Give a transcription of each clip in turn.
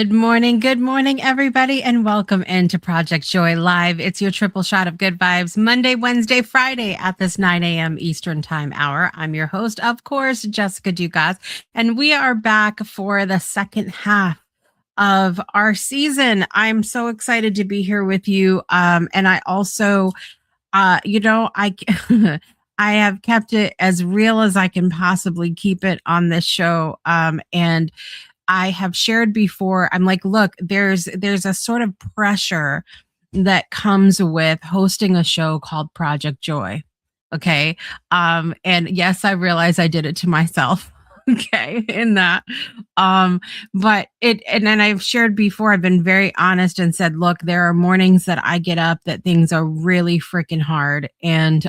Good morning, everybody, and welcome into Project Joy Live. It's your triple shot of good vibes, Monday, Wednesday, Friday at this 9 a.m. Eastern Time hour. I'm your host, of course, Jessica Dugas, and we are back for the second half of our season. I'm so excited to be here with you. And I also, I I have kept it as real as I can possibly keep it on this show. And I have shared before, I'm like, look, there's a sort of pressure that comes with hosting a show called Project Joy. Okay. And yes, I realize I did it to myself. Okay, in that. Um, but and then I've shared before, I've been very honest and said, look, there are mornings that I get up that things are really freaking hard. And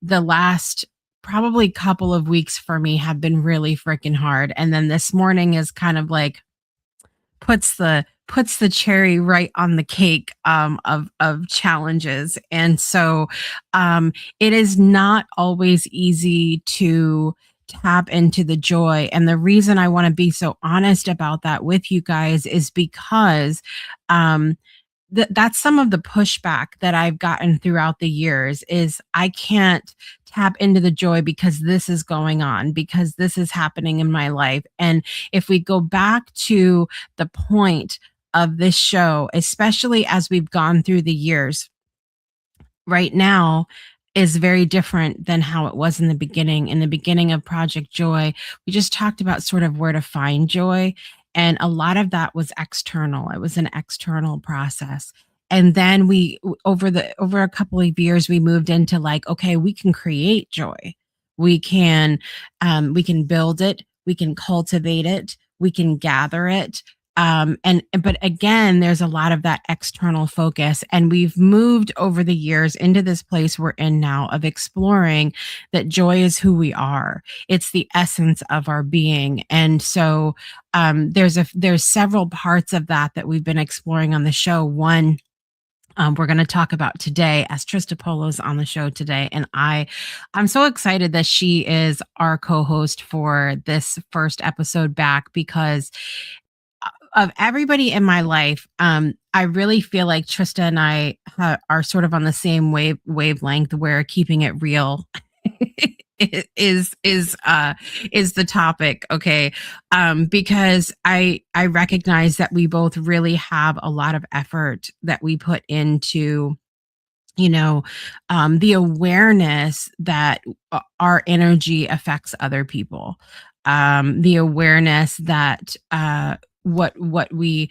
the last probably couple of weeks for me have been really freaking hard. And then this morning is kind of like puts the cherry right on the cake of challenges. And so it is not always easy to tap into the joy. And the reason I want to be so honest about that with you guys is because um that's some of the pushback that I've gotten throughout the years is I can't tap into the joy because this is going on, because this is happening in my life. And if we go back to the point of this show, especially as we've gone through the years, right now is very different than how it was in the beginning. In the beginning of Project Joy, we just talked about sort of where to find joy. And a lot of that was external. It was an external process. And then over a couple of years, we moved into like, okay, we can create joy. We can we can build it, we can cultivate it, we can gather it, and but again, there's a lot of that external focus, and we've moved over the years into this place we're in now of exploring that joy is who we are. It's the essence of our being. And so there's several parts of that we've been exploring on the show. One, we're going to talk about today, as Trista Polo's on the show today, and I'm so excited that she is our co-host for this first episode back, because of everybody in my life, I really feel like Trista and I are sort of on the same wavelength, where keeping it real is the topic. Okay, because I recognize that we both really have a lot of effort that we put into, you know, the awareness that our energy affects other people, the awareness that what we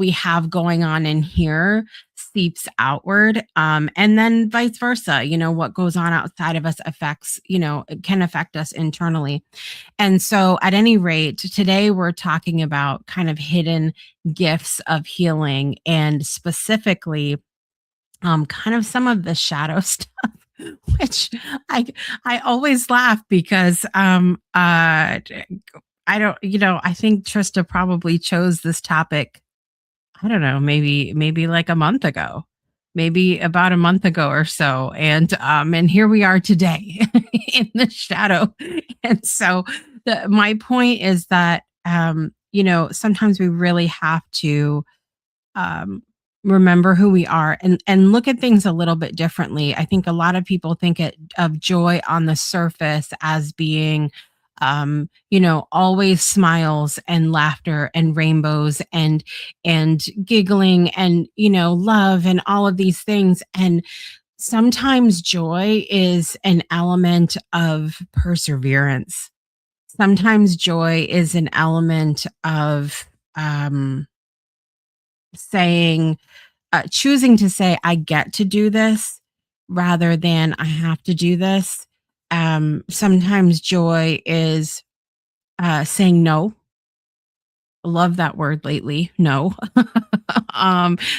have going on in here seeps outward, and then vice versa. What goes on outside of us affects, it can affect us internally. And so at any rate, today we're talking about kind of hidden gifts of healing, and specifically kind of some of the shadow stuff, which I always laugh because I don't, I think Trista probably chose this topic, I don't know, maybe like a month ago, maybe about a month ago or so. And here we are today in the shadow. And so my point is that sometimes we really have to um remember who we are, and look at things a little bit differently. I think a lot of people think of joy on the surface as being always smiles and laughter and rainbows and giggling and love and all of these things. And sometimes joy is an element of perseverance. Sometimes joy is an element of saying choosing to say, I get to do this, rather than I have to do this. Sometimes joy is saying no. Love that word lately. No.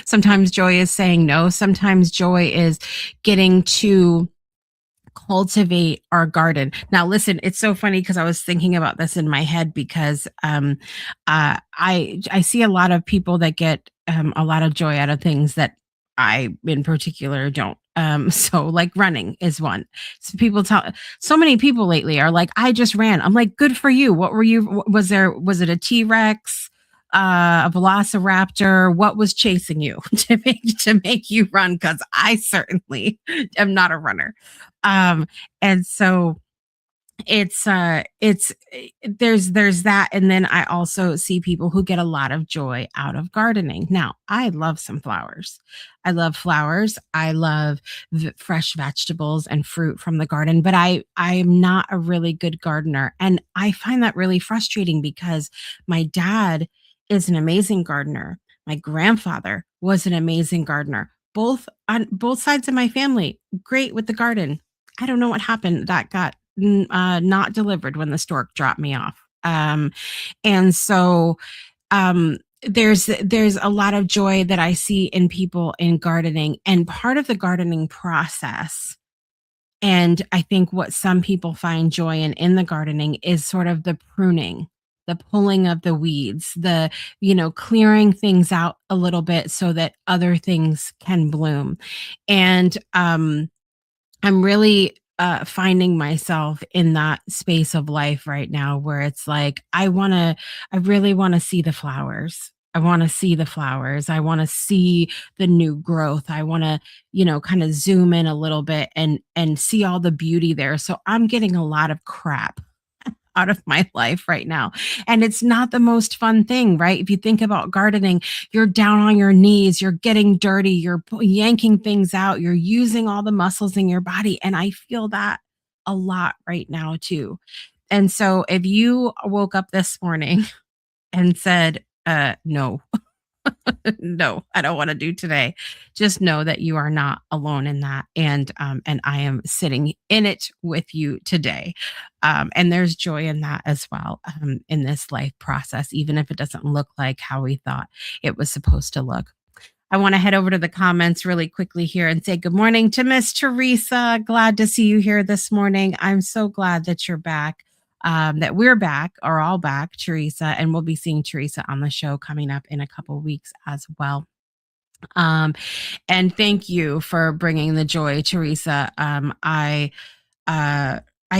Sometimes joy is saying no. Sometimes joy is getting to cultivate our garden. Now, listen, it's so funny because I was thinking about this in my head, because I see a lot of people that get a lot of joy out of things that I in particular don't. So like running is one. So many people lately are like, I just ran. I'm like, good for you. What were you? Was it a T-Rex? a velociraptor? What was chasing you to make you run? Because I certainly am not a runner. And so there's that, and then I also see people who get a lot of joy out of gardening. Now, I love some flowers. I love flowers. I love fresh vegetables and fruit from the garden, but I am not a really good gardener, and I find that really frustrating because my dad is an amazing gardener. My grandfather was an amazing gardener. Both on both sides of my family, great with the garden. I don't know what happened that got not delivered when the stork dropped me off. And so there's a lot of joy that I see in people in gardening, and part of the gardening process. And I think what some people find joy in the gardening is sort of the pruning, the pulling of the weeds, the, clearing things out a little bit so that other things can bloom. And I'm really finding myself in that space of life right now where it's like, I really want to see the flowers. I want to see the flowers. I want to see the new growth. I want to, kind of zoom in a little bit and see all the beauty there. So I'm getting a lot of crap out of my life right now. And it's not the most fun thing, right? If you think about gardening, you're down on your knees, you're getting dirty, you're yanking things out, you're using all the muscles in your body. And I feel that a lot right now too. And so if you woke up this morning and said, no, no, I don't want to do today. Just know that you are not alone in that, and I am sitting in it with you today. And there's joy in that as well, in this life process, even if it doesn't look like how we thought it was supposed to look. I want to head over to the comments really quickly here and say good morning to Miss Teresa. Glad to see you here this morning. I'm so glad that you're back. That we're back, or all back, Teresa, and we'll be seeing Teresa on the show coming up in a couple weeks as well. And thank you for bringing the joy, Teresa. I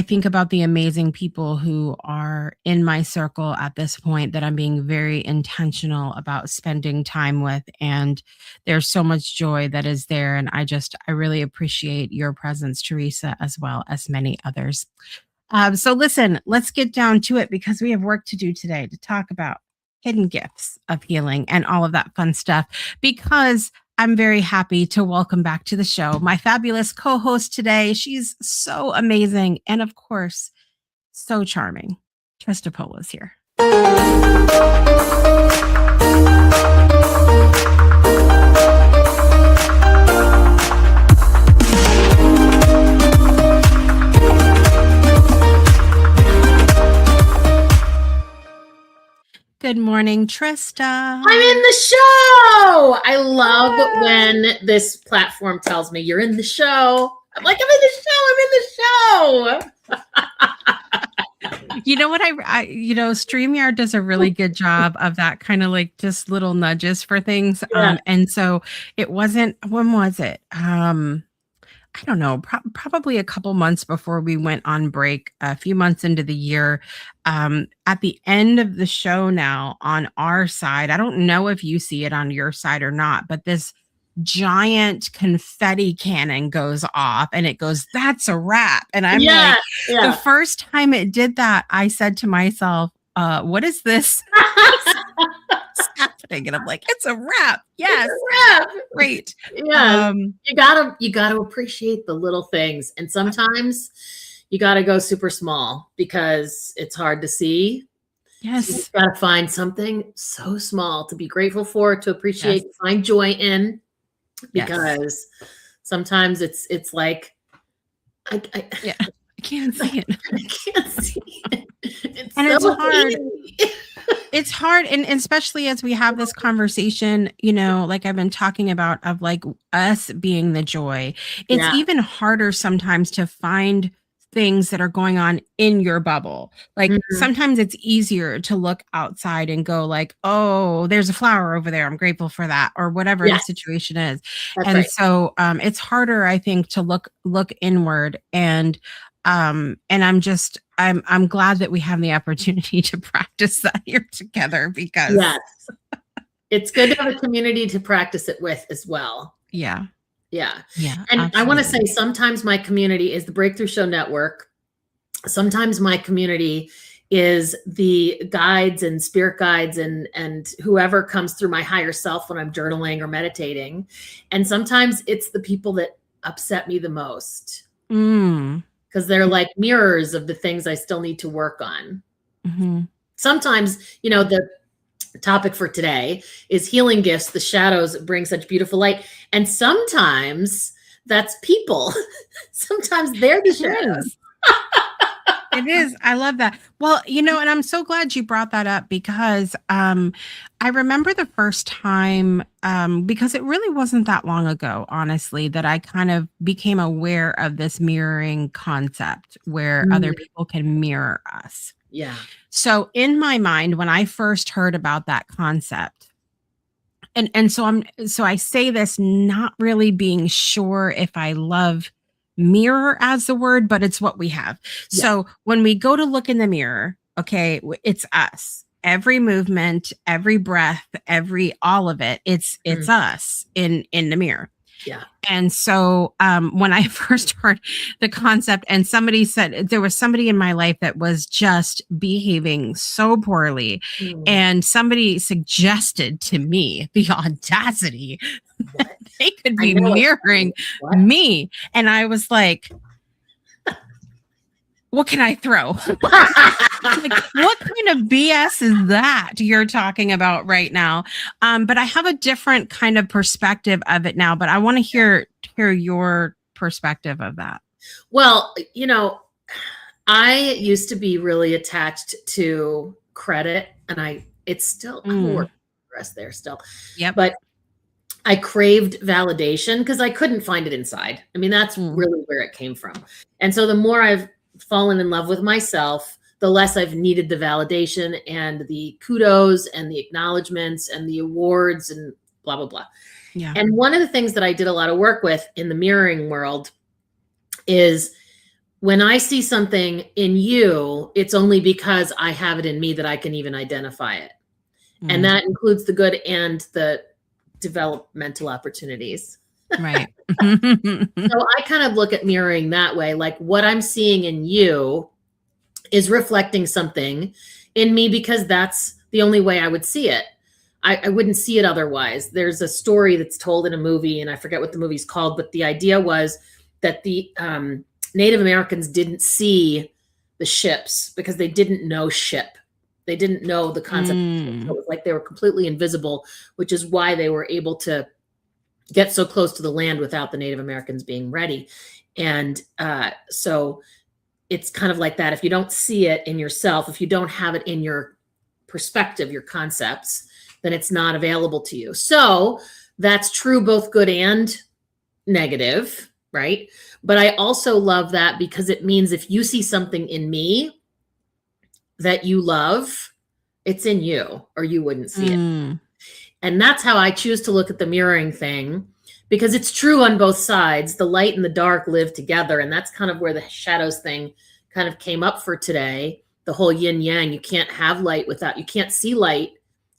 think about the amazing people who are in my circle at this point that I'm being very intentional about spending time with, and there's so much joy that is there, and I really appreciate your presence, Teresa, as well as many others. So listen, let's get down to it because we have work to do today to talk about hidden gifts of healing and all of that fun stuff, because I'm very happy to welcome back to the show my fabulous co-host today. She's so amazing and, of course, so charming. Trista Polo is here. Good morning, Trista. I'm in the show. I love when this platform tells me you're in the show. I'm like, I'm in the show. You know what? StreamYard does a really good job of that kind of like just little nudges for things. Yeah. And so it wasn't, when was it? I don't know, probably a couple months before we went on break, a few months into the year. At the end of the show now on our side, I don't know if you see it on your side or not, but this giant confetti cannon goes off and it goes, that's a wrap. And I'm the first time it did that, I said to myself, what is this? Happening? And I'm like, it's a wrap. Yes. It's a wrap. Great. Yeah. You gotta appreciate the little things. And sometimes you gotta go super small because it's hard to see. Yes. So you've got to find something so small to be grateful for, to appreciate, to find joy in, because sometimes it's like, I can't see it. I can't see it. It's hard. It's hard. And especially as we have this conversation, like I've been talking about, of like us being the joy, it's even harder sometimes to find things that are going on in your bubble. Like sometimes it's easier to look outside and go like, oh, there's a flower over there, I'm grateful for that, or whatever the situation is. So it's harder, I think, to look inward. And And I'm glad that we have the opportunity to practice that here together because yes, it's good to have a community to practice it with as well. Yeah. Yeah. Yeah. And Absolutely. I want to say sometimes my community is the Breakthrough Show Network. Sometimes my community is the guides and spirit guides and whoever comes through my higher self when I'm journaling or meditating. And sometimes it's the people that upset me the most. Because they're like mirrors of the things I still need to work on. Mm-hmm. Sometimes, the topic for today is healing gifts, the shadows bring such beautiful light. And sometimes that's people. Sometimes they're the shadows. It is. I love that. Well, and I'm so glad you brought that up because I remember the first time, because it really wasn't that long ago, honestly, that I kind of became aware of this mirroring concept where other people can mirror us. Yeah. So in my mind, when I first heard about that concept, and so I say this not really being sure if I love mirror as the word, but it's what we have. Yeah. So when we go to look in the mirror, okay, it's us. Every movement, every breath, all of it, it's us in the mirror. Yeah. And so when I first heard the concept and somebody said there was somebody in my life that was just behaving so poorly and somebody suggested to me the audacity that they could be mirroring me. And I was like, what can I throw? Like, what kind of BS is that you're talking about right now? But I have a different kind of perspective of it now, but I want to hear your perspective of that. Well, I used to be really attached to credit and it's still I'm a work in progress there still. Yeah. But I craved validation because I couldn't find it inside. I mean, that's really where it came from. And so the more I've fallen in love with myself, the less I've needed the validation and the kudos and the acknowledgments and the awards and blah, blah, blah. Yeah. And one of the things that I did a lot of work with in the mirroring world is when I see something in you, it's only because I have it in me that I can even identify it. And that includes the good and the developmental opportunities. Right. So I kind of look at mirroring that way, like what I'm seeing in you is reflecting something in me because that's the only way I would see it. I wouldn't see it otherwise. There's a story that's told in a movie, and I forget what the movie's called, but the idea was that the Native Americans didn't see the ships because they didn't know ship. They didn't know the concept. So it was like they were completely invisible, which is why they were able to get so close to the land without the Native Americans being ready. And so it's kind of like that. If you don't see it in yourself, if you don't have it in your perspective, your concepts, then it's not available to you. So that's true, both good and negative, right? But I also love that because it means if you see something in me that you love, it's in you, or you wouldn't see it. And that's how I choose to look at the mirroring thing, because it's true on both sides. The light and the dark live together. And that's kind of where the shadows thing kind of came up for today. The whole yin yang, you can't have light you can't see light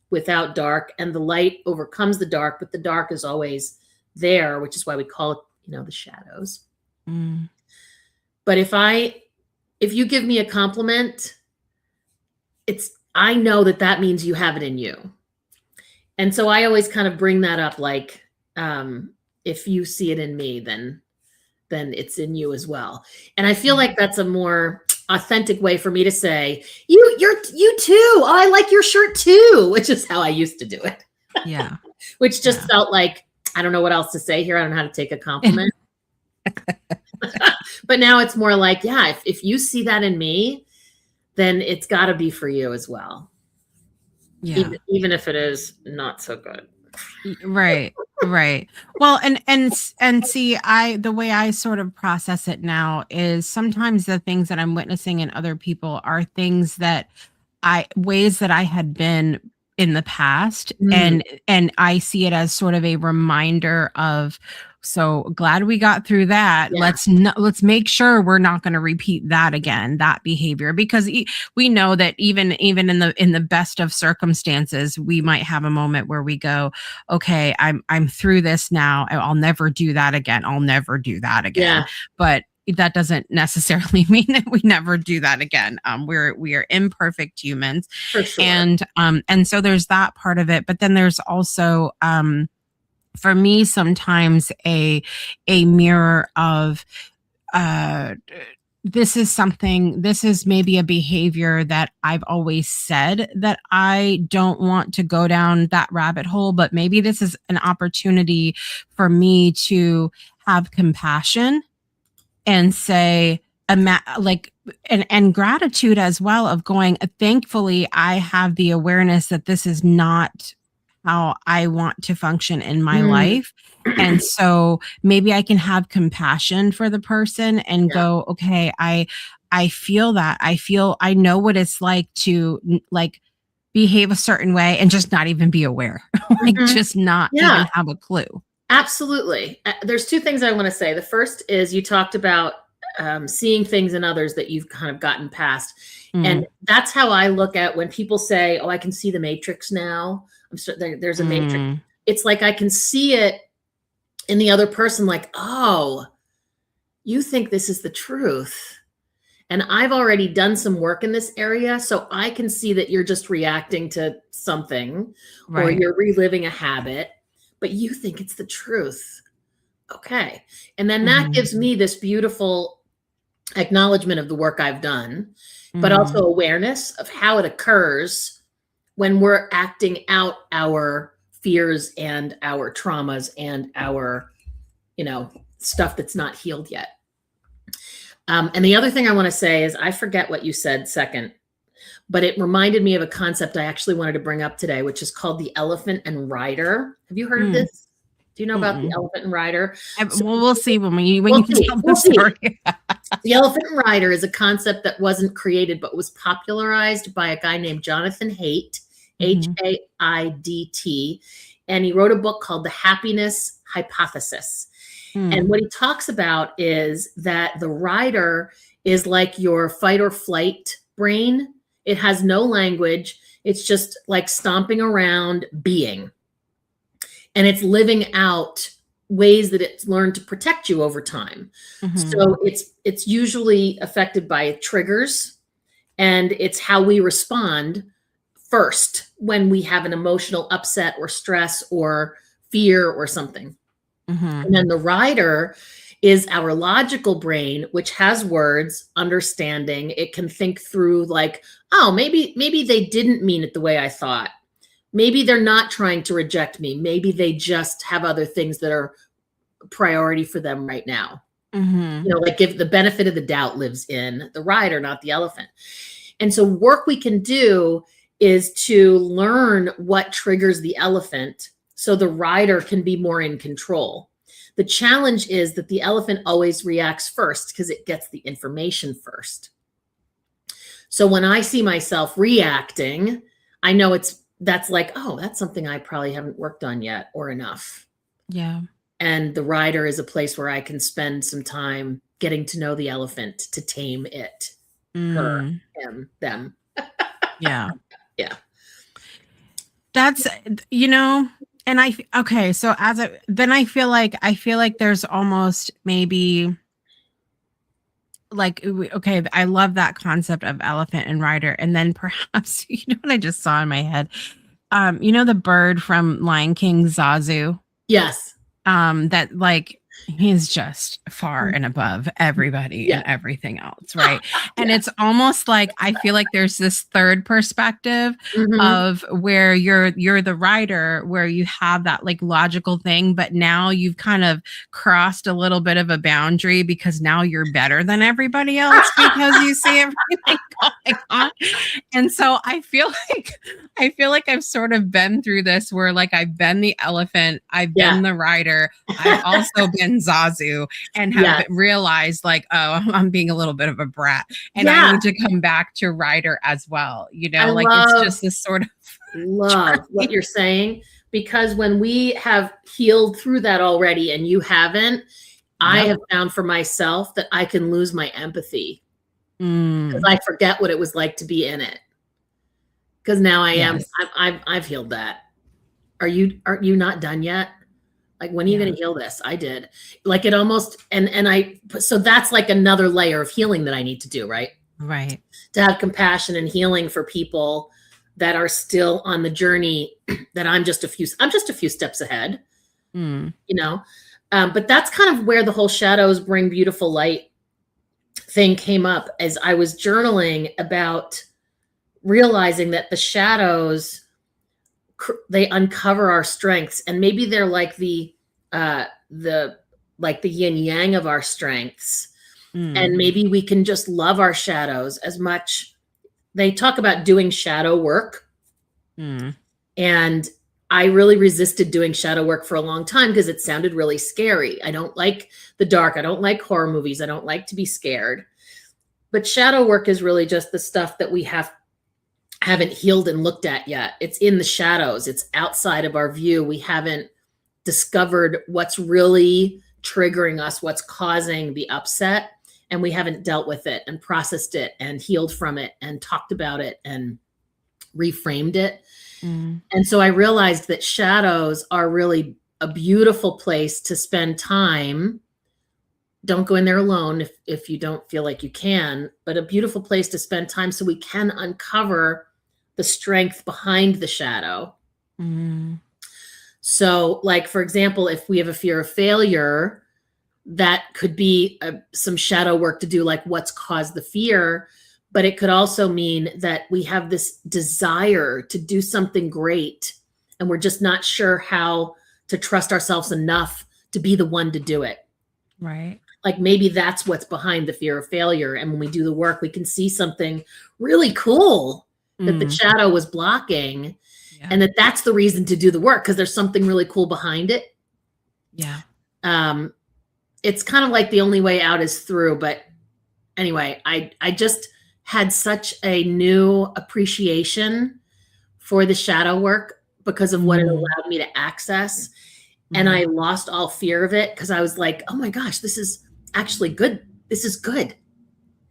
without dark, and the light overcomes the dark, but the dark is always there, which is why we call it, the shadows. But if you give me a compliment, I know that means you have it in you. And so I always kind of bring that up, like, if you see it in me, then it's in you as well. And I feel like that's a more authentic way for me to say, you too. Oh, I like your shirt too, which is how I used to do it. Yeah. Which just felt like, I don't know what else to say here. I don't know how to take a compliment. But now it's more like, yeah, if you see that in me, then it's got to be for you as well. Yeah. Even if it is not so good. Right. Well, and see, the way I sort of process it now is sometimes the things that I'm witnessing in other people are things ways that I had been in the past, and I see it as sort of a reminder of So glad we got through that. Yeah. Let's make sure we're not going to repeat that again, that behavior, because we know that even in the best of circumstances, we might have a moment where we go, okay, I'm through this now. I'll never do that again. I'll never do that again. Yeah. But that doesn't necessarily mean that we never do that again. We are imperfect humans, For sure. and so there's that part of it. But then there's also for me sometimes a mirror of this is maybe a behavior that I've always said that I don't want to go down that rabbit hole, but maybe this is an opportunity for me to have compassion and say, and gratitude as well, of going, thankfully, I have the awareness that this is not how I want to function in my life. And so maybe I can have compassion for the person and go, okay, I feel that. I know what it's like to like behave a certain way and just not even be aware, just not even have a clue. Absolutely. There's two things I want to say. The first is you talked about seeing things in others that you've kind of gotten past. And that's how I look at when people say, oh, I can see the matrix now. There's a matrix. It's like I can see it in the other person, like, oh, you think this is the truth. And I've already done some work in this area. So I can see that you're just reacting to something or you're reliving a habit, but you think it's the truth. Okay. And then that gives me this beautiful acknowledgement of the work I've done, but also awareness of how it occurs when we're acting out our fears and our traumas and our, stuff that's not healed yet. And the other thing I want to say is I forget what you said second, but it reminded me of a concept I actually wanted to bring up today, which is called the elephant and rider. Have you heard of this? Do you know about the elephant and rider? Well, we'll see when you tell the story. The elephant and rider is a concept that wasn't created, but was popularized by a guy named Jonathan Haidt, Haidt. And he wrote a book called The Happiness Hypothesis. And what he talks about is that the rider is like your fight or flight brain. It has no language. It's just like stomping around being. And it's living out ways that it's learned to protect you over time. So it's usually affected by triggers, and it's how we respond first when we have an emotional upset or stress or fear or something. And then the rider is our logical brain, which has words, understanding. It can think through like, oh, maybe they didn't mean it the way I thought. Maybe they're not trying to reject me. Maybe they just have other things that are priority for them right now. Like if the benefit of the doubt lives in the rider, not the elephant. And so work we can do is to learn what triggers the elephant so the rider can be more in control. The challenge is that the elephant always reacts first because it gets the information first. So when I see myself reacting, I know that's like, oh, that's something I probably haven't worked on yet or enough. Yeah. And the rider is a place where I can spend some time getting to know the elephant, to tame it, her, him, them. Yeah. Yeah. That's, and so then I feel like there's almost maybe like, okay, I love that concept of elephant and rider. And then perhaps, what I just saw in my head, the bird from Lion King, Zazu. Yes. That like, he's just far and above everybody and everything else, right? And it's almost like I feel like there's this third perspective of where you're the rider, where you have that like logical thing, but now you've kind of crossed a little bit of a boundary because now you're better than everybody else because you see everything going on. And so I feel like I've sort of been through this where like I've been the elephant, I've been the rider, I've also been Zazu, and have realized like, oh, I'm being a little bit of a brat, and I need to come back to rider as well. It's just this sort of love what you're saying, because when we have healed through that already and you haven't, I Yep. have found for myself that I can lose my empathy because Mm. I forget what it was like to be in it. Because now Yes. I've healed that. Are you not done yet? Like, when are you Yeah. going to heal this? I did. Like, it almost, so that's like another layer of healing that I need to do, right? Right. To have compassion and healing for people that are still on the journey that I'm just a few steps ahead, Mm. you know? But that's kind of where the whole shadows bring beautiful light thing came up as I was journaling about realizing that the shadows, they uncover our strengths, and maybe they're like the like the yin yang of our strengths, and Mm. maybe we can just love our shadows as much. They talk about doing shadow work, Mm. and I really resisted doing shadow work for a long time because it sounded really scary. I don't like the dark. I don't like horror movies. I don't like to be scared. But shadow work is really just the stuff that we haven't healed and looked at yet. It's in the shadows. It's outside of our view. We haven't discovered what's really triggering us, what's causing the upset, and we haven't dealt with it and processed it and healed from it and talked about it and reframed it. Mm. And so I realized that shadows are really a beautiful place to spend time. Don't go in there alone if you don't feel like you can, but a beautiful place to spend time so we can uncover the strength behind the shadow. Mm. So, like, for example, if we have a fear of failure, that could be some shadow work to do, like what's caused the fear. But it could also mean that we have this desire to do something great, and we're just not sure how to trust ourselves enough to be the one to do it. Right. Like, maybe that's what's behind the fear of failure. And when we do the work, we can see something really cool that the Mm. shadow was blocking, Yeah. and that's the reason to do the work because there's something really cool behind it. Yeah. Um, it's kind of like the only way out is through. But anyway, I just had such a new appreciation for the shadow work because of what it Mm. allowed me to access. And I Mm. lost all fear of it because I was like, oh my gosh, this is actually good. This is good.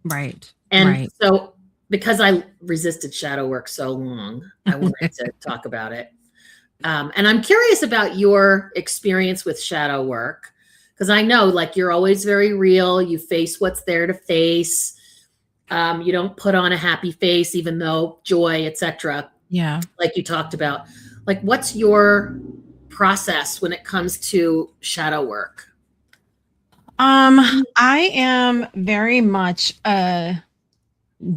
Right. And Right. so, because I resisted shadow work so long, I wanted to talk about it. And I'm curious about your experience with shadow work because I know, like, you're always very real. You face what's there to face. You don't put on a happy face, even though joy, etc., Yeah. like you talked about. Like, what's your process when it comes to shadow work? I am very much a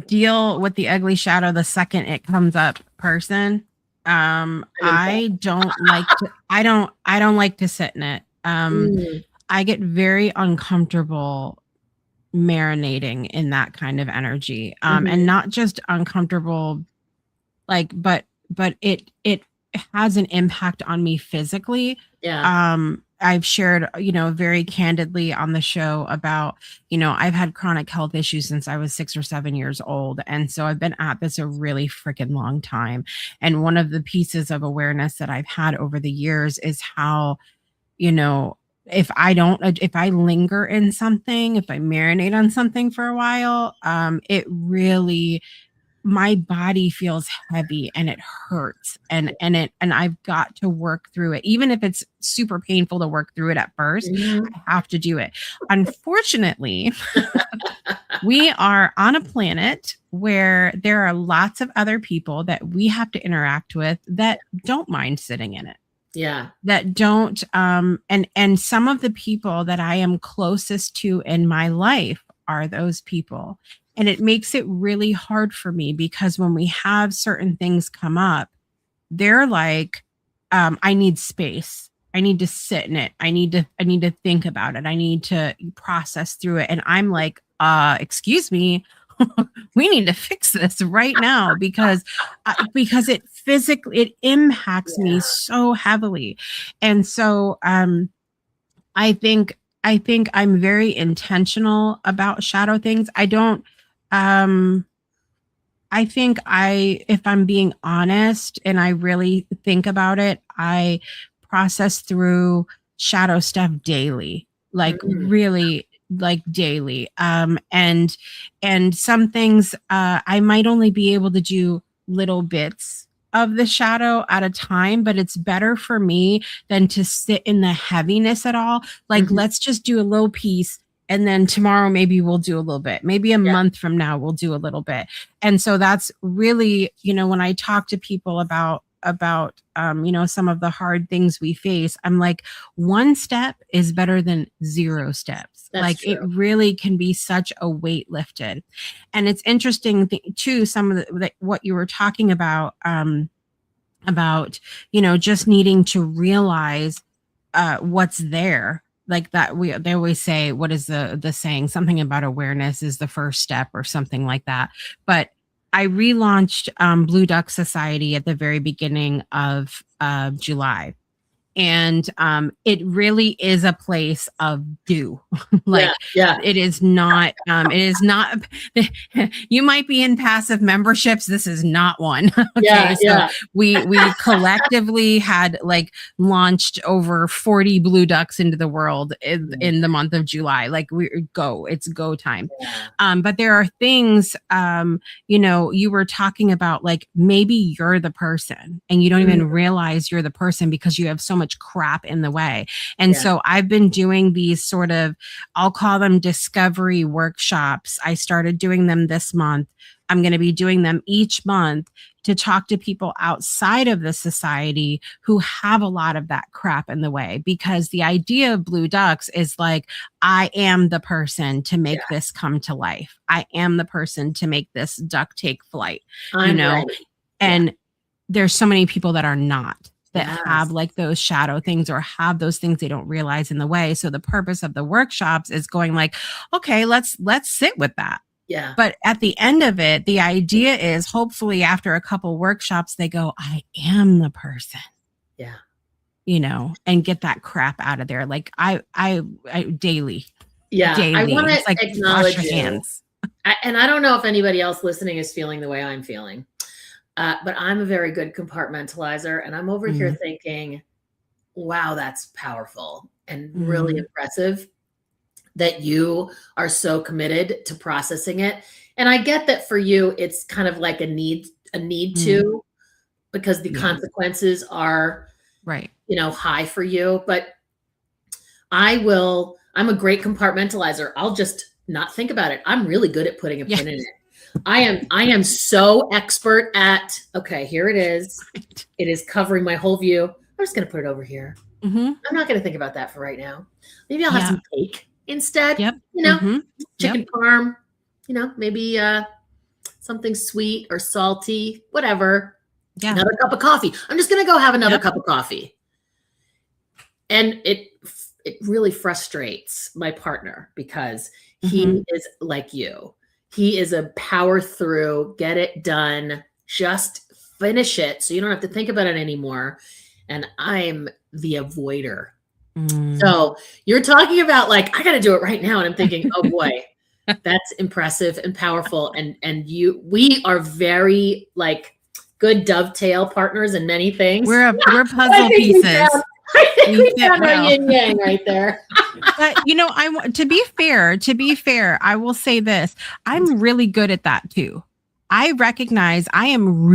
deal with the ugly shadow the second it comes up person. I'm impressed. I don't like to sit in it. Mm, I get very uncomfortable marinating in that kind of energy. And mhm. not just uncomfortable, like, but it has an impact on me physically. Yeah. I've shared, very candidly on the show about, I've had chronic health issues since I was 6 or 7 years old, and so I've been at this a really freaking long time. And one of the pieces of awareness that I've had over the years is how, you know if I linger in something, if I marinate on something for a while, it really, my body feels heavy and it hurts, and I've got to work through it. Even if it's super painful to work through it at first, Mhm. I have to do it. Unfortunately, we are on a planet where there are lots of other people that we have to interact with that don't mind sitting in it, Yeah. that don't, and some of the people that I am closest to in my life are those people. And it makes it really hard for me because when we have certain things come up, they're like, I need space. I need to sit in it. I need to think about it. I need to process through it. And I'm like, excuse me, we need to fix this right now because it impacts me Yeah. so heavily. And so I think I'm very intentional about shadow things. I don't um I think if I'm being honest and I really think about it, I process through shadow stuff daily, like Mm, really like daily. And some things, I might only be able to do little bits of the shadow at a time, but it's better for me than to sit in the heaviness at all. Like, mhm. let's just do a little piece. And then tomorrow, maybe we'll do a little bit. Maybe a Yeah, month from now, we'll do a little bit. And so that's really, when I talk to people about some of the hard things we face, I'm like, one step is better than zero steps. that's Like, it true. really can be such a weight lifted. And it's interesting too, some of what you were talking about just needing to realize what's there, like that. They always say, what is the saying, something about awareness is the first step or something like that. But I relaunched Blue Duck Society at the very beginning of July, and it really is a place of do. Yeah, Like, yeah, it is not you might be in passive memberships, this is not one. yeah, Okay, so yeah. we collectively had like launched over 40 blue ducks into the world in the month of July. Like, it's go time. Yeah. But there are things, you were talking about, like, maybe you're the person and you don't Mm, even realize you're the person because you have so much crap in the way. And yeah. so I've been doing these sort of, I'll call them discovery workshops. I started doing them this month. I'm going to be doing them each month to talk to people outside of the society who have a lot of that crap in the way. Because the idea of Blue Ducks is like, I am the person to Yeah, make this come to life. I am the person to make this duck take flight, you I'm know? ready. Yeah. And there's so many people that are not, that have Yes. like those shadow things or have those things they don't realize in the way. So the purpose of the workshops is going like, okay, let's sit with that. Yeah. But at the end of it, the idea is, hopefully after a couple workshops, they go, I am the person, Yeah. and get that crap out of there. Like, I daily, Yeah. I daily. want to It's like, wash acknowledge your you. hands. And I don't know if anybody else listening is feeling the way I'm feeling, but I'm a very good compartmentalizer. And I'm over here Mm, thinking, wow, that's powerful and really mm, impressive that you are so committed to processing it. And I get that for you, it's kind of like a need mm. to, because the Yeah, consequences are, right. high for you. But I'm a great compartmentalizer. I'll just not think about it. I'm really good at putting a Yeah. pin in it. I am so expert at, okay, here it is. It is covering my whole view. I'm just going to put it over here. Mm-hmm. I'm not going to think about that for right now. Maybe I'll have Yeah. some cake instead, Yep. Mm-hmm. Yep. chicken parm, maybe something sweet or salty, whatever. Yeah. Another cup of coffee. I'm just going to go have another Yep. cup of coffee. And it really frustrates my partner because Mm-hmm. he is like you. He is a power through, get it done, just finish it so you don't have to think about it anymore. And I'm the avoider. Mm. So you're talking about like, I got to do it right now. And I'm thinking, oh boy, that's impressive and powerful. And we are very like good dovetail partners in many things. We're I puzzle think pieces. we We fit found our well. yin yang right there. But to be fair, I will say this. I'm really good at that too. I recognize I am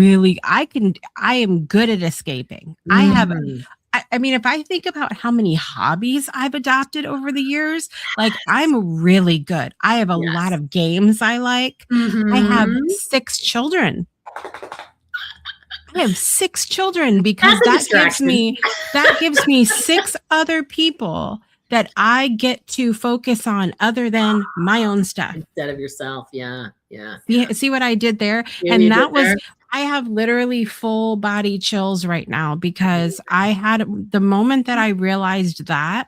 good at escaping. Mhm. I mean, if I think about how many hobbies I've adopted over the years, like, I'm really good. I have a lot Yes. of games I like. I have Mhm. 6 children. I have 6 children because That's a distraction that gives me 6 other people that I get to focus on other than my own stuff. instead of yourself. Yeah, yeah, yeah. See what I did there? See what you And did that was, there? I have literally full body chills right now because I had the moment that I realized that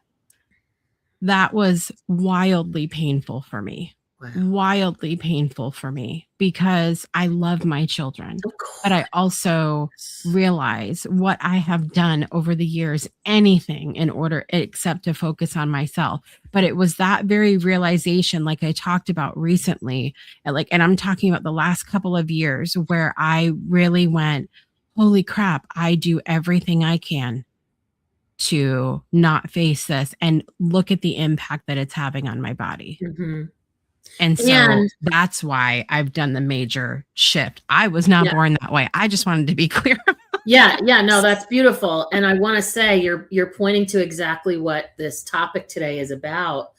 was wildly painful for me. Wow. wildly painful for me because I love my children, Of but I course. also realize what I have done over the years, anything in order except to focus on myself. But it was that very realization, like I talked about recently, and I'm talking about the last couple of years where I really went, holy crap, I do everything I can to not face this and look at the impact that it's having on my body. Mhm. And so And that's why I've done the major shift. I was not yeah. born that way. I just wanted to be clear. Yeah, yeah, no, that's beautiful. And I want to say you're pointing to exactly what this topic today is about,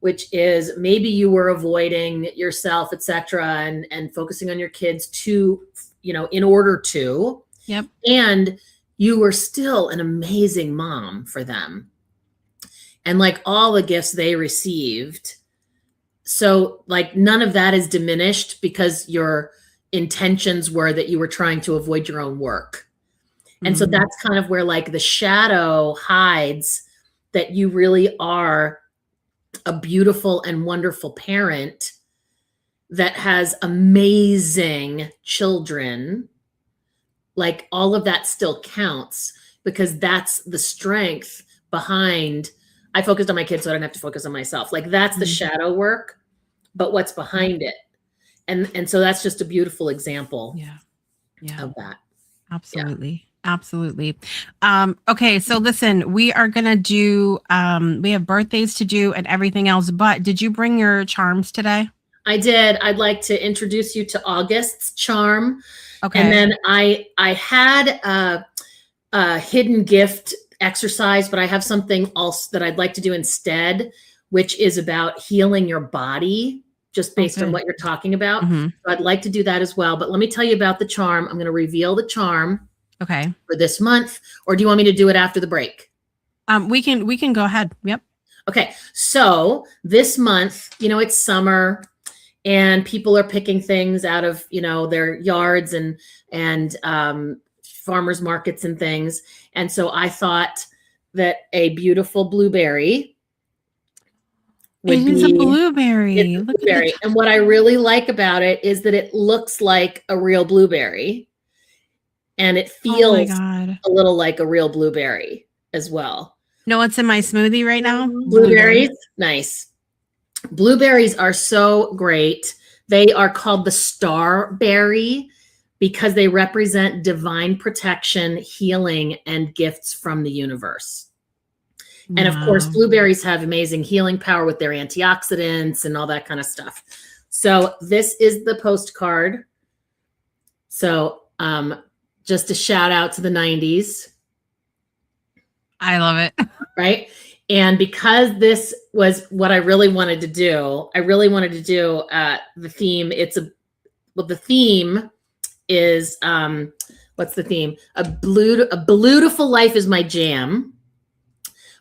which is maybe you were avoiding yourself, etc., and focusing on your kids to, in order to, Yep. and you were still an amazing mom for them. And like all the gifts they received. So like none of that is diminished because your intentions were that you were trying to avoid your own work. And so that's kind of where like the shadow hides that you really are a beautiful and wonderful parent that has amazing children. Like all of that still counts because that's the strength behind. I focused on my kids so I don't have to focus on myself. Like that's the shadow work, but what's behind it. And so that's just a beautiful example of that. Absolutely. Absolutely. Okay, so listen, we are gonna do we have birthdays to do and everything else, but did you bring your charms today? I did. I'd like to introduce you to August's charm. Okay. And then I had a hidden gift exercise, but I have something else that I'd like to do instead, which is about healing your body just based on what you're talking about. So I'd like to do that as well. But let me tell you about the charm. I'm going to reveal the charm for this month. Or do you want me to do it after the break? We can go ahead. Yep. Okay. So this month, it's summer and people are picking things out of, their yards and farmers markets and things. And so I thought that a beautiful blueberry would be a blueberry. It's a blueberry. And what I really like about it is that it looks like a real blueberry and it feels a little like a real blueberry as well. Know what's in my smoothie right now? Blueberries. Nice. Blueberries are so great. They are called the star berry because they represent divine protection, healing, and gifts from the universe. And of course, blueberries have amazing healing power with their antioxidants and all that kind of stuff. So this is the postcard. So just a shout out to the 90s. I love it. Right? And because this was what I really wanted to do, the theme. The theme is what's the theme? A beautiful life is my jam.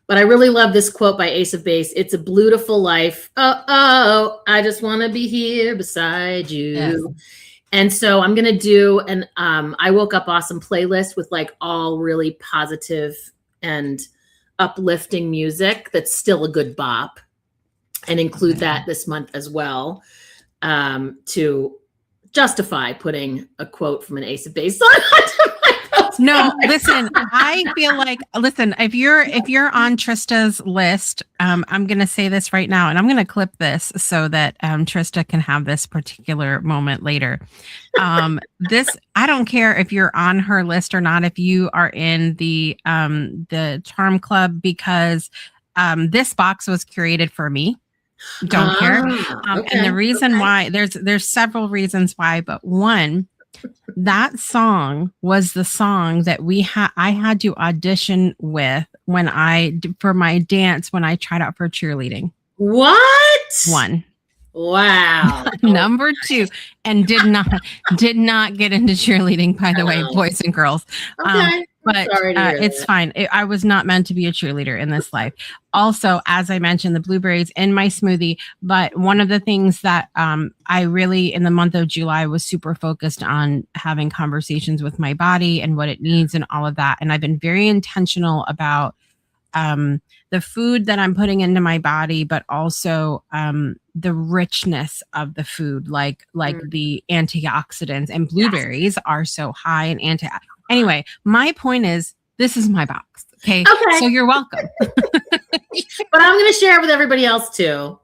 But I really love this quote by Ace of Base. It's a beautiful life. Oh, I just want to be here beside you. Yes. And so I'm gonna do an I Woke Up Awesome playlist with like all really positive and uplifting music that's still a good bop, and include that this month as well, to justify putting a quote from an Ace of Base song onto my post. No, listen, I feel like, if you're on Trista's list, I'm going to say this right now, and I'm going to clip this so that Trista can have this particular moment later. I don't care if you're on her list or not, if you are in the Charm Club, because this box was curated for me. Don't care. Okay. And the reason why, there's several reasons why, but one, that song was the song that I had to audition with for my dance when I tried out for cheerleading. What? One. Wow. Number two, and did not get into cheerleading, by the way, boys and girls. Okay. But it's fine. I was not meant to be a cheerleader in this life. Also, as I mentioned, the blueberries in my smoothie. But one of the things that I really, in the month of July, was super focused on having conversations with my body and what it needs and all of that. And I've been very intentional about the food that I'm putting into my body, but also the richness of the food, like the antioxidants, and blueberries are so high in anti. Anyway, my point is, this is my box. Okay. So you're welcome. But I'm going to share it with everybody else too.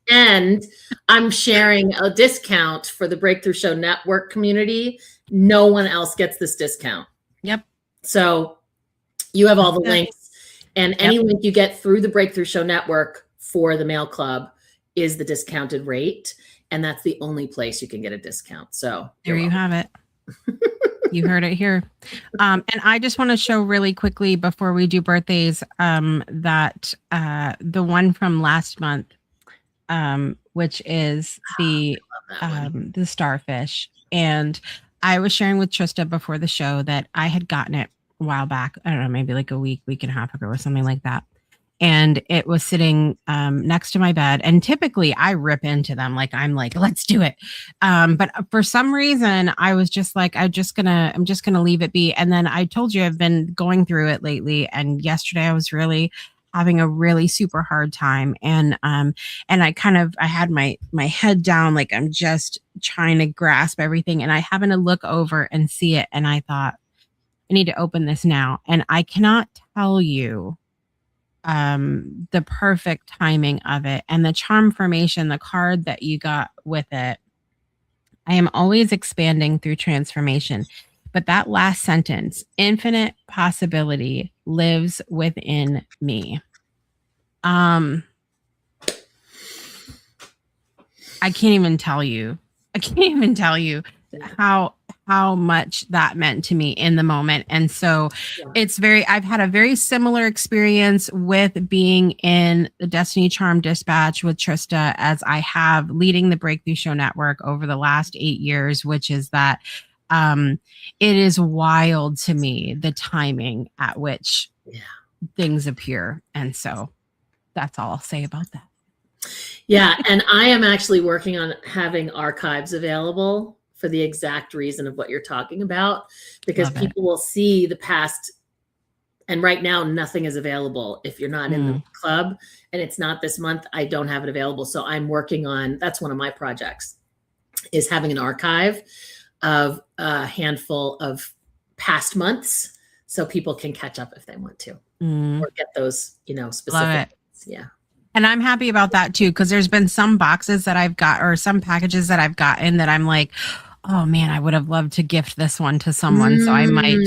And I'm sharing a discount for the Breakthrough Show Network community. No one else gets this discount. Yep. So you have all the links, and any link you get through the Breakthrough Show Network for the Mail Club is the discounted rate. And that's the only place you can get a discount. So there you have it. You heard it here. And I just want to show really quickly before we do birthdays that the one from last month, which is the starfish. And I was sharing with Trista before the show that I had gotten it a while back. I don't know, maybe like a week and a half ago or something like that. And it was sitting next to my bed. And typically I rip into them. Like, I'm like, let's do it. But for some reason, I was just like, I'm just gonna leave it be. And then I told you I've been going through it lately. And yesterday I was really having a really super hard time. And I had my head down, like I'm just trying to grasp everything. And I happened to look over and see it. And I thought, I need to open this now. And I cannot tell you the perfect timing of it, and the charm formation, the card that you got with it. I am always expanding through transformation, but that last sentence, infinite possibility lives within me. I can't even tell you how much that meant to me in the moment. And so I've had a very similar experience with being in the Destiny Charm Dispatch with Trista as I have leading the Breakthrough Show Network over the last 8 years, which is that it is wild to me, the timing at which things appear. And so that's all I'll say about that. Yeah. And I am actually working on having archives available for the exact reason of what you're talking about, because people will see the past. And right now, nothing is available. If you're not in the club and it's not this month, I don't have it available. So I'm working on, that's one of my projects, is having an archive of a handful of past months so people can catch up if they want to or get those, specific. Yeah. And I'm happy about that too, because there's been some boxes that I've got, or some packages that I've gotten that I'm like, oh man, I would have loved to gift this one to someone. So I might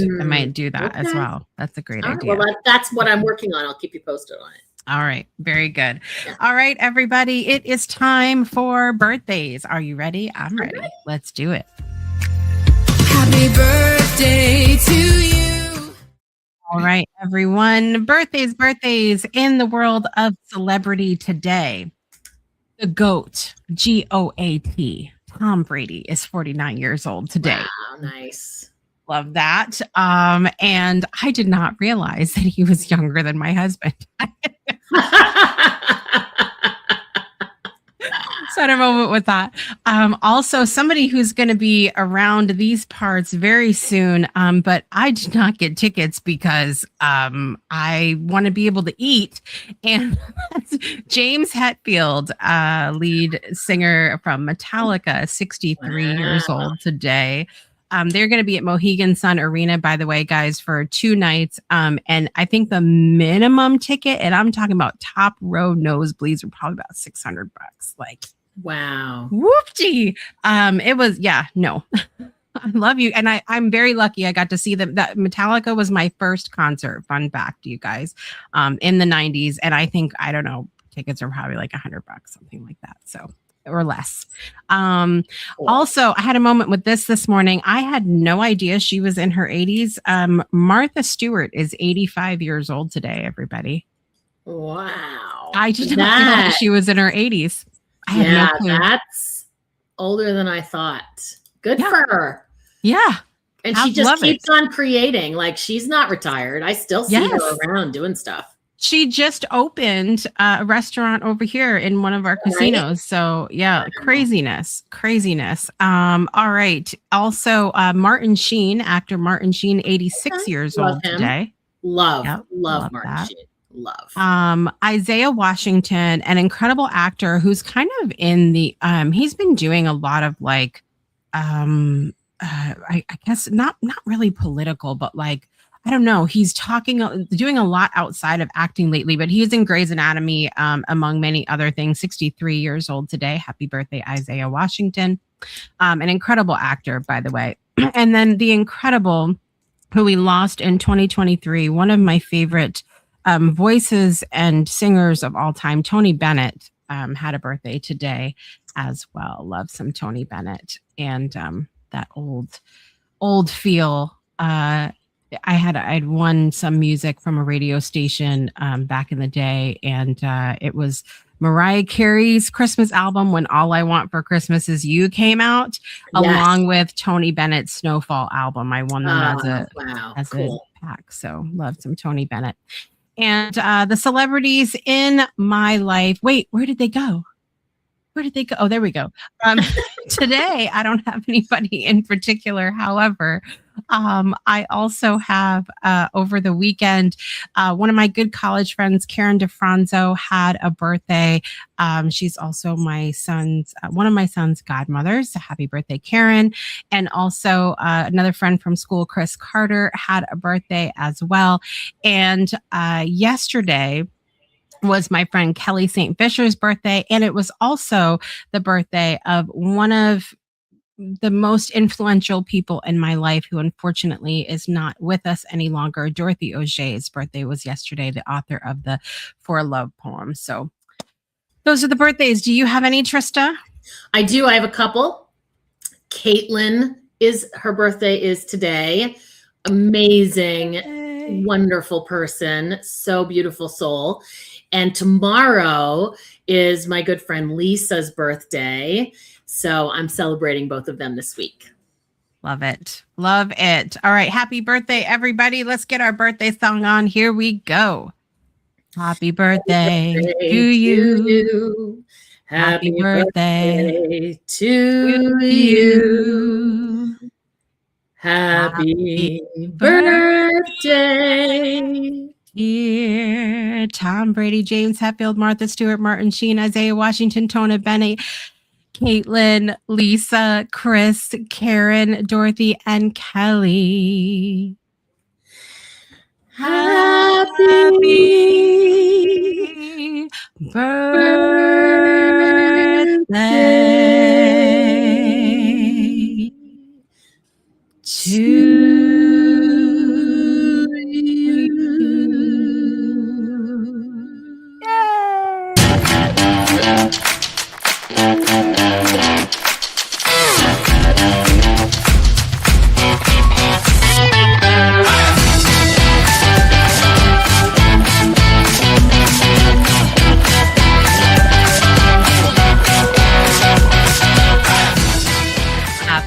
do that as well. That's a great idea. Well, that's what I'm working on. I'll keep you posted on it. All right. Very good. Yeah. All right, everybody. It is time for birthdays. Are you ready? I'm ready. Right. Let's do it. Happy birthday to you. All right, everyone. Birthdays in the world of celebrity today. The GOAT, GOAT. Tom Brady is 49 years old today. Wow, nice. Love that. And I did not realize that he was younger than my husband. So I had a moment with that. Also, somebody who's going to be around these parts very soon, but I did not get tickets because I want to be able to eat. And that's James Hetfield, lead singer from Metallica, 63 years old today. They're going to be at Mohegan Sun Arena, by the way, guys, for 2 nights. And I think the minimum ticket, and I'm talking about top row nosebleeds, were probably about $600. Like, wow. Whoopty. It was, no. I love you. And I'm very lucky I got to see them. That Metallica was my first concert, fun fact, you guys, in the 90s. And I think, I don't know, tickets are probably like $100, something like that. So, or less. Cool. Also, I had a moment with this morning. I had no idea she was in her 80s. Martha Stewart is 85 years old today, everybody. Wow. I did not know she was in her 80s. I had no clue. That's older than I thought. Good for her. Yeah. And she just keeps on creating. Like, she's not retired. I still see her around doing stuff. She just opened a restaurant over here in one of our casinos. So craziness. All right. Also, Martin Sheen, actor Martin Sheen, 86 years old today. Love Martin Sheen. Love. Isaiah Washington, an incredible actor who's kind of in the he's been doing a lot of like I guess not really political, but like I don't know. He's doing a lot outside of acting lately, but he's in Grey's Anatomy, among many other things. 63 years old today. Happy birthday, Isaiah Washington. An incredible actor, by the way. And then the incredible, who we lost in 2023, one of my favorite voices and singers of all time, Tony Bennett, had a birthday today as well. Love some Tony Bennett and that old feel. I had won some music from a radio station back in the day, and it was Mariah Carey's Christmas album When All I Want for Christmas Is You came out, along with Tony Bennett's Snowfall album. I won them as cool. a pack. So love some Tony Bennett. And the celebrities in my life. Wait, where did they go? Where did they go? Oh, there we go. Today, I don't have anybody in particular. However, I also have over the weekend, one of my good college friends, Karen DeFranzo, had a birthday. She's also my son's, one of my son's godmothers. So happy birthday, Karen. And also another friend from school, Chris Carter, had a birthday as well. And yesterday was my friend Kelly St. Fisher's birthday. And it was also the birthday of one of the most influential people in my life, who unfortunately is not with us any longer. Dorothy Auger's birthday was yesterday, the author of the For Love poem. So those are the birthdays. Do you have any, Trista? I do. I have a couple. Caitlin, her birthday is today. Amazing, wonderful person. So beautiful soul. And tomorrow is my good friend Lisa's birthday. So I'm celebrating both of them this week. Love it. Love it. All right. Happy birthday, everybody. Let's get our birthday song on. Here we go. Happy birthday to you. Happy birthday to you. Happy birthday. Dear Tom Brady, James Hetfield, Martha Stewart, Martin Sheen, Isaiah Washington, Tona Bennett, Caitlin, Lisa, Chris, Karen, Dorothy, and Kelly. Happy birthday to you.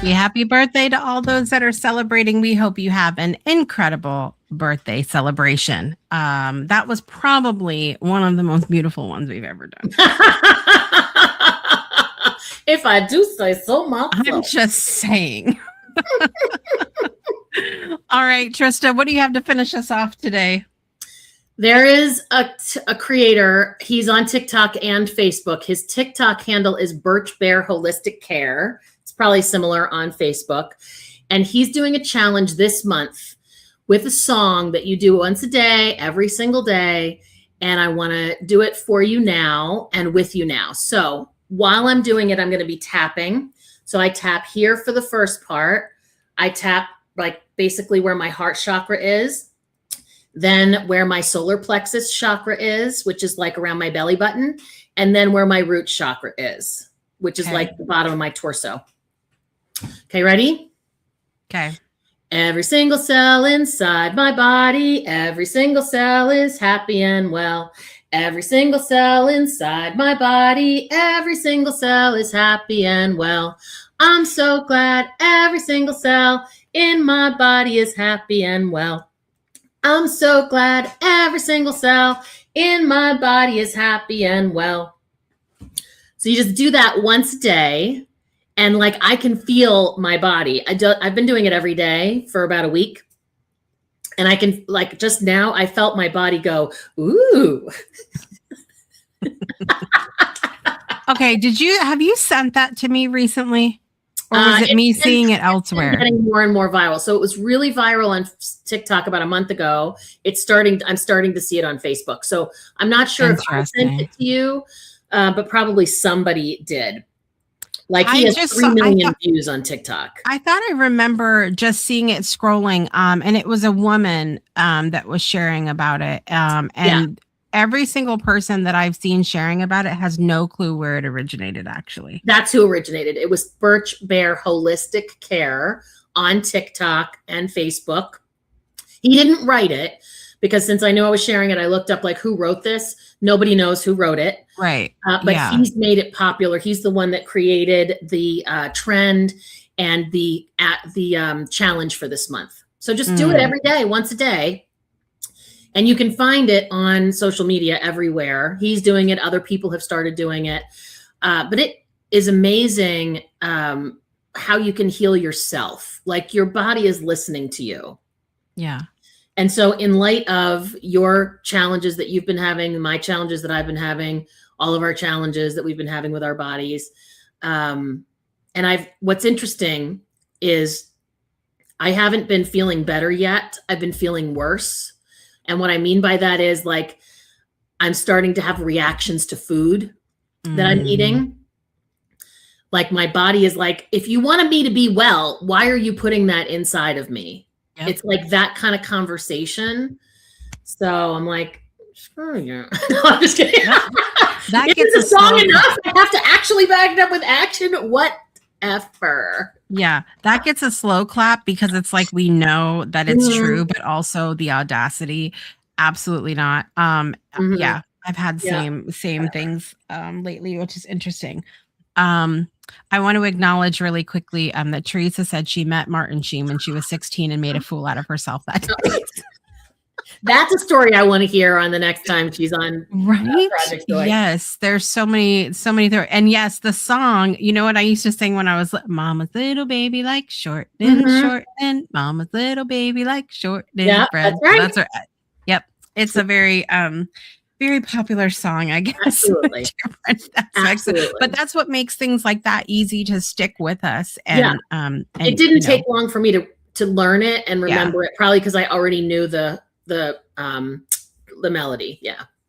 Happy birthday to all those that are celebrating. We hope you have an incredible birthday celebration. That was probably one of the most beautiful ones we've ever done. If I do say so myself. I'm just saying. All right, Trista, what do you have to finish us off today? There is a creator. He's on TikTok and Facebook. His TikTok handle is Birch Bear Holistic Care. It's probably similar on Facebook. And he's doing a challenge this month with a song that you do once a day, every single day. And I want to do it for you now and with you now. So while I'm doing it, I'm going to be tapping. So I tap here for the first part. I tap like basically where my heart chakra is. Then where my solar plexus chakra is, which is like around my belly button. And then where my root chakra is, which is like the bottom of my torso. Okay, ready? Okay. Every single cell inside my body, every single cell is happy and well. Every single cell inside my body, every single cell is happy and well. I'm so glad every single cell in my body is happy and well. I'm so glad every single cell in my body is happy and well. So you just do that once a day. And like, I can feel my body. I've been doing it every day for about a week. And I can, like, just now I felt my body go, ooh. Okay, have you sent that to me recently? Or was it me seeing it elsewhere? Getting more and more viral. So it was really viral on TikTok about a month ago. I'm starting to see it on Facebook. So I'm not sure if I sent it to you, but probably somebody did. Like, he has 3 million views on TikTok. I thought I remember just seeing it scrolling, and it was a woman that was sharing about it. And every single person that I've seen sharing about it has no clue where it originated, actually. That's who originated. It was Birch Bear Holistic Care on TikTok and Facebook. He didn't write it, because since I know I was sharing it, I looked up, like, who wrote this. Nobody knows who wrote it. Right. But he's made it popular. He's the one that created the trend and the challenge for this month. So just do it every day, once a day. And you can find it on social media everywhere. He's doing it. Other people have started doing it. But it is amazing how you can heal yourself. Like, your body is listening to you. Yeah. And so, in light of your challenges that you've been having, my challenges that I've been having, all of our challenges that we've been having with our bodies. What's interesting is I haven't been feeling better yet. I've been feeling worse. And what I mean by that is, like, I'm starting to have reactions to food that I'm eating. Like, my body is like, if you wanted me to be well, why are you putting that inside of me? Yep. It's like that kind of conversation. So I'm like, screw you. No, I'm just kidding. That gets a song enough. I have to actually back it up with action. Whatever. Yeah, that gets a slow clap, because it's like, we know that it's true, but also the audacity. Absolutely not. Yeah, I've had same things lately, which is interesting. I want to acknowledge really quickly that Teresa said she met Martin Sheen when she was 16 and made a fool out of herself that day. That's a story I want to hear on the next time she's on. Right. Yes. There's so many. And yes, the song, you know what I used to sing when I was Mama's little baby, like short and Mama's little baby, like short and bread. That's right. Yep. It's a very, very popular song, I guess. Absolutely. Absolutely. But that's what makes things like that easy to stick with us. And, and it didn't take long for me to learn it and remember it, probably because I already knew the melody.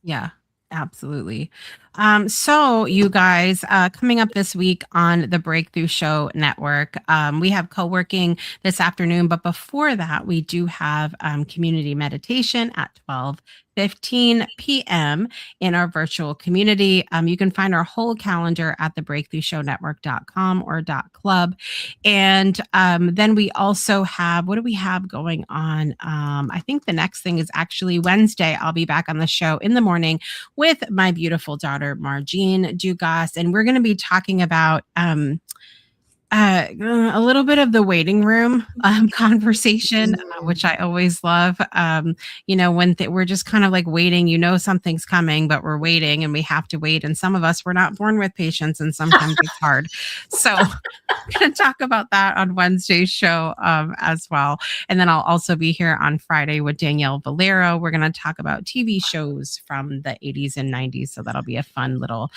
Yeah, absolutely. So you guys, coming up this week on the Breakthrough Show Network, we have co-working this afternoon, but before that, we do have community meditation at 12:15 p.m. in our virtual community. You can find our whole calendar at thebreakthroughshownetwork.com or .club. And then we also have, what do we have going on? I think the next thing is actually Wednesday. I'll be back on the show in the morning with my beautiful daughter, Margine Dugas, and we're going to be talking about a little bit of the waiting room conversation, which I always love. When we're just kind of like waiting, something's coming, but we're waiting and we have to wait. And some of us were not born with patience, and sometimes it's hard. So we're going to talk about that on Wednesday's show as well. And then I'll also be here on Friday with Danielle Valero. We're going to talk about TV shows from the 80s and 90s. So that'll be a fun little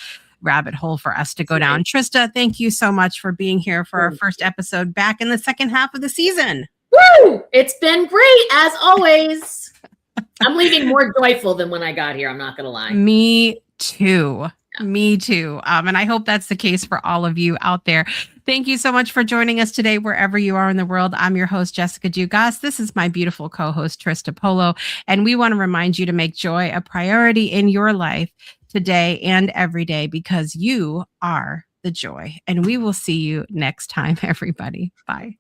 rabbit hole for us to go down. Trista, thank you so much for being here for our first episode back in the second half of the season. Woo! It's been great, as always. I'm leaving more joyful than when I got here. I'm not going to lie. Me too. Me too. And I hope that's the case for all of you out there. Thank you so much for joining us today, wherever you are in the world. I'm your host, Jessica Dugas. This is my beautiful co-host, Trista Polo. And we want to remind you to make joy a priority in your life today and every day, because you are the joy. And we will see you next time, everybody. Bye.